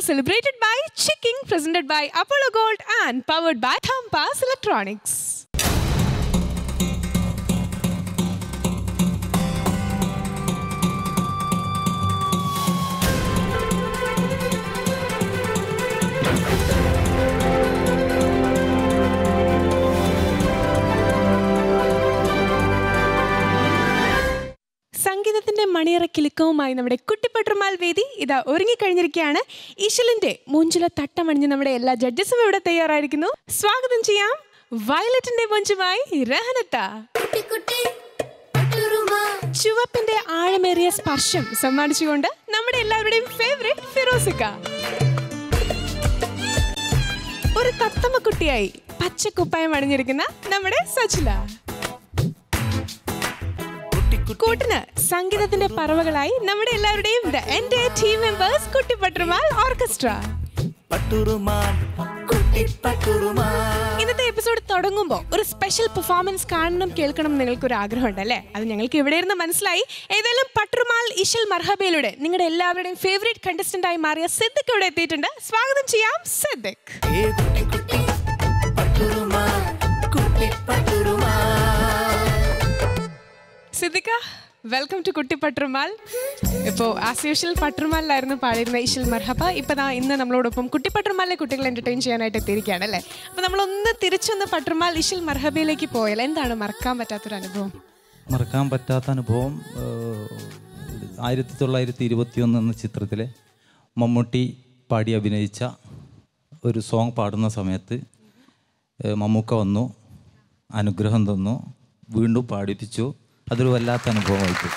celebrated by Checking, presented by Apollo Gold and powered by Thampas Electronics. സംഗീതത്തിന്റെ മണിയറക്കിലുക്കവുമായി നമ്മുടെ കുട്ടിപ്പട്ടുമാൽ വേദി ഇതാ ഒരുങ്ങിക്കഴിഞ്ഞിരിക്കുകയാണ്. ഈശലിന്റെ മൂഞ്ചില തട്ടമണിഞ്ഞ് നമ്മുടെ എല്ലാ ജഡ്ജസും ഇവിടെ തയ്യാറായിരിക്കുന്നു. സ്വാഗതം ചെയ്യാം വയലറ്റിന്റെ മൊഞ്ചുമായി രഹനത്ത. ചുവപ്പിന്റെ ആഴമേറിയ സ്പർശം സമ്മാനിച്ചുകൊണ്ട് നമ്മുടെ എല്ലാവരുടെയും ഫേവറേറ്റ് ഫിറോസിക്ക. ഒരു തത്തമ്മക്കുട്ടിയായി പച്ചക്കുപ്പായം അണിഞ്ഞിരിക്കുന്ന നമ്മുടെ സജില. കൂട്ടിന് സംഗീതത്തിന്റെ പറവകളായി നമ്മുടെ എല്ലാവരുടെയും ടീം മെമ്പേഴ്സ് കുട്ടിപ്പട്ടുമാൽ ഓർക്കസ്ട്ര. ഇന്നത്തെ എപ്പിസോഡ് തുടങ്ങുമ്പോൾ ഒരു സ്പെഷ്യൽ പെർഫോമൻസ് കാണണം കേൾക്കണം നിങ്ങൾക്കൊരു ആഗ്രഹം ഉണ്ടല്ലേ? അത് ഞങ്ങൾക്ക് ഇവിടെ ഇരുന്ന് മനസ്സിലായി. ഏതായാലും പട്ടുമാൽ ഇശൽ മർഹബയിലൂടെ നിങ്ങളുടെ എല്ലാവരുടെയും ഫേവറേറ്റ് കണ്ടസ്റ്റന്റ് ആയി മാറിയ സിദ്ദിഖ് ഇവിടെ എത്തിയിട്ടുണ്ട്. സ്വാഗതം ചെയ്യാം സിദ്ദിഖ്. സിദ്ദിഖ, വെൽക്കം ടു കുട്ടി പട്ടുമാൽ. ഇപ്പോൾ ആസ് യൂഷ്വൽ പട്ടുമാലിലായിരുന്നു പാടിയിരുന്ന ഇശൽ മർഹബ. ഇന്ന് നമ്മളോടൊപ്പം കുട്ടി പട്ടുമാലിലെ കുട്ടികളെ എന്റർടൈൻ ചെയ്യാനായിട്ട് എത്തിയിരിക്കുകയാണ് അല്ലേ? അപ്പോൾ നമ്മളൊന്ന് തിരിച്ചൊന്ന് പട്ടുമാൽ ഇശൽ മർഹബയിലേക്ക് പോയാൽ എന്താണ് മറക്കാൻ പറ്റാത്തൊരു അനുഭവം? മറക്കാൻ പറ്റാത്ത അനുഭവം 1921 എന്ന ചിത്രത്തിലെ മമ്മൂട്ടി പാടി അഭിനയിച്ച ഒരു സോങ് പാടുന്ന സമയത്ത് മമ്മൂക്ക വന്നു, അനുഗ്രഹം തന്നു, വീണ്ടും പാടിപ്പിച്ചു. അതൊരു വല്ലാത്ത അനുഭവമായിട്ട്.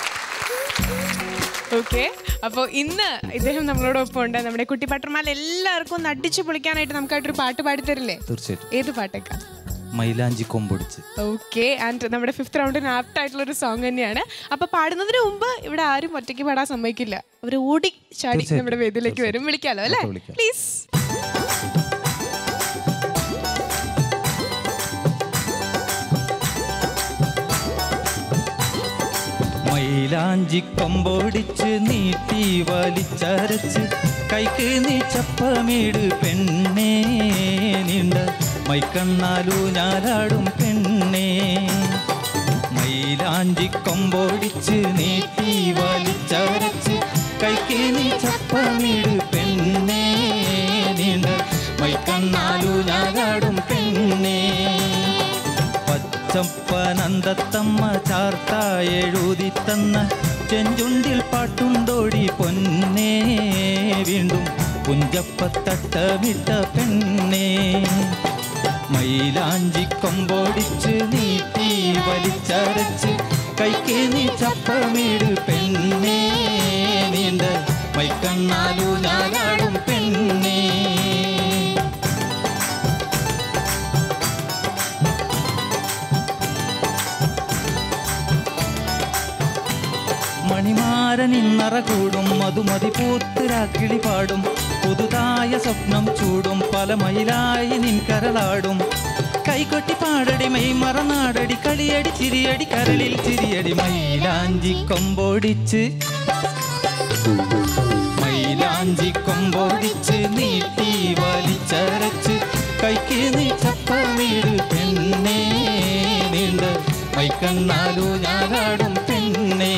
ഓക്കെ, അപ്പോൾ ഇന്ന് ഇദ്ദേഹം നമ്മളോടൊപ്പം ഉണ്ട്. നമ്മുടെ കുട്ടി പട്ടുമാൽ എല്ലാവർക്കും ഒന്ന് അടിച്ചു പൊളിക്കാനായിട്ട് നമുക്കായിട്ടൊരു പാട്ട് പാടിത്തരില്ലേ? തീർച്ചയായിട്ടും. ഏത് പാട്ടൊക്കെ? മൈലാഞ്ചി കൊമ്പൊടിച്ച്. ഓക്കെ, ആൻഡ് നമ്മുടെ 5th റൗണ്ടിന് ആപ്റ്റ് ആയിട്ടുള്ള ഒരു സോങ് തന്നെയാണ്. അപ്പൊ പാടുന്നതിന് മുമ്പ് ഇവിടെ ആരും ഒറ്റയ്ക്ക് പാടാൻ സമ്മതിക്കില്ല. അവർ ഓടി ചാടി നമ്മുടെ വേദിയിലേക്ക് വരും. വിളിക്കാലോ അല്ലേ? പ്ലീസ്. മൈലാഞ്ചി കൊമ്പൊടിച്ച് നീട്ടി വലിച്ചരച്ച് കൈക്ക് നീ ചപ്പമീട് പെണ്ണേ, നീണ്ട മൈക്കണ്ണാലു ഞാലാടും പെണ്ണേ. മൈലാഞ്ചി കൊമ്പൊടിച്ച് നീട്ടി വലിച്ചരച്ച് കൈക്ക് നീ ചപ്പമീട് പെണ്ണേ, നീണ്ട മൈക്കണ്ണാലു ഞാലാടും പെണ്ണേ. ചപ്പനന്തത്തമ്മ ചാർത്ത എഴുതി തന്ന ചെഞ്ചുണ്ടിൽ പാട്ടുണ്ടോടി പൊന്നേ, വീണ്ടും പുഞ്ചപ്പത്തട്ടമിട്ട പെണ്ണേ. മൈലാഞ്ചി കൊമ്പൊടിച്ച് നീട്ടി വലിച്ചരച്ച് കൈക്ക് നീ ചപ്പമീട് പെണ്ണേ, നീണ്ട മൈക്കണ്ണാലു ഞാലാടും പെണ്ണേ. മണിമാരനിന്നറ കൂടും മധുമതി പൂത്തിരാക്കിളി പാടും, പുതുതായ സ്വപ്നം ചൂടും പല മയിലായി നിൻ കരളാടും. കൈകൊട്ടി പാടടി മെയ് മറനാടടി കളിയടി ചിരിയടി കരളിൽ ചിരിയടി. മൈലാഞ്ചി കൊമ്പൊടിച്ച് മൈലാഞ്ചി കൊമ്പൊടിച്ച് നീട്ടി വലിച്ചരച്ച് കൈക്ക് നീ ചപ്പമീട് പെണ്ണേ, നീണ്ട മൈക്കണ്ണാലു ഞാലാടും പെണ്ണേ.